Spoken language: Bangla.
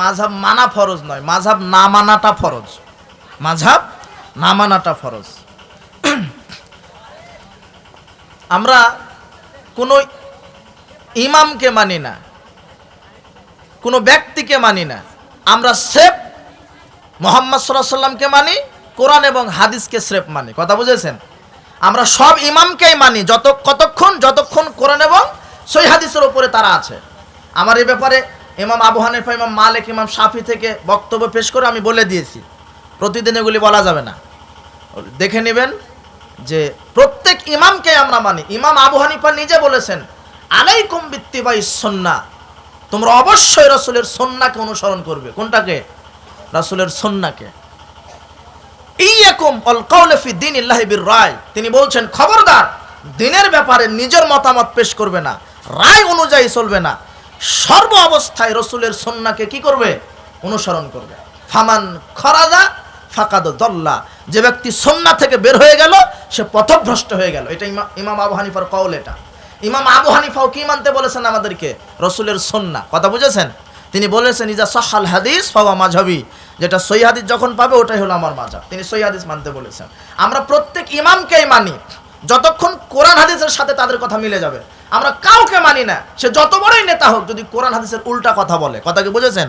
মাযহাব মানা ফরজ নয়, মাযহাব না মানাটা ফরজ। মাযহাব না মানাটা ফরজ। আমরা কোনো ইমামকে মানি না, কোনো ব্যক্তিকে মানি না, আমরা স্রেফ মুহাম্মদ সাল্লাল্লাহু আলাইহি সাল্লামকে মানি, কোরআন এবং হাদিসকে স্রেফ মানি। কথা বুঝেছেন? আমরা সব ইমামকেই মানি যতক্ষণ কোরআন এবং সহিহ হাদিসের উপরে তারা আছে। আমার এই ব্যাপারে ইমাম আবু হানিফা, ইমাম মালিক, ইমাম শাফি থেকে বক্তব্য পেশ করে আমি বলে দিয়েছি, প্রতিদিন এগুলি বলা যাবে না, দেখে নেবেন যে প্রত্যেক ইমামকে আমরা মানি। ইমাম আবু হানিফা নিজে বলেছেন, আলাইকুম বিত্তিবাইস সুন্নাহ, তোমরা অবশ্যই রাসূলের সুন্নাহকে অনুসরণ করবে। কোনটাকে? রাসূলের সুন্নাহকে। ইয়াকুম আল কাউল ফি দীনিল্লাহি বির রায়, তিনি বলছেন খবরদার দ্বীনের ব্যাপারে নিজের মতামত পেশ করবে না, রায় অনুযায়ী চলবে না, সর্ব অবস্থায় রাসূলের সুন্নাহকে কি করবে? অনুসরণ করবে। ফামান খরাজা ফাকাদ দাল্লা, যে ব্যক্তি সুন্নাহ থেকে বের হয়ে গেল সে পথভ্রষ্ট হয়ে গেল। এটা ইমাম আবু হানিফার কওল। এটা ইমাম আবু হানিফাও কি মানতে বলেছেন আমাদেরকে? রাসূলের সুন্নাহ। কথা বুঝেছেন? তিনি বলেছেন ইজা সাহাল হাদিস ফাওয়া মাযহাবি, যেটা সহিহ হাদিস যখন পাবে ওটাই হলো আমার মাযহাব। তিনি সহিহ হাদিস মানতে বলেছেন। আমরা প্রত্যেক ইমামকেই মানি যতক্ষণ কোরআন হাদিসের সাথে তাদের কথা মিলে যাবে। আমরা কাউকে মানি না, সে যত বড়ই নেতা হোক, যদি কোরআন হাদিসের উল্টা কথা বলে। কথা কি বুঝেছেন?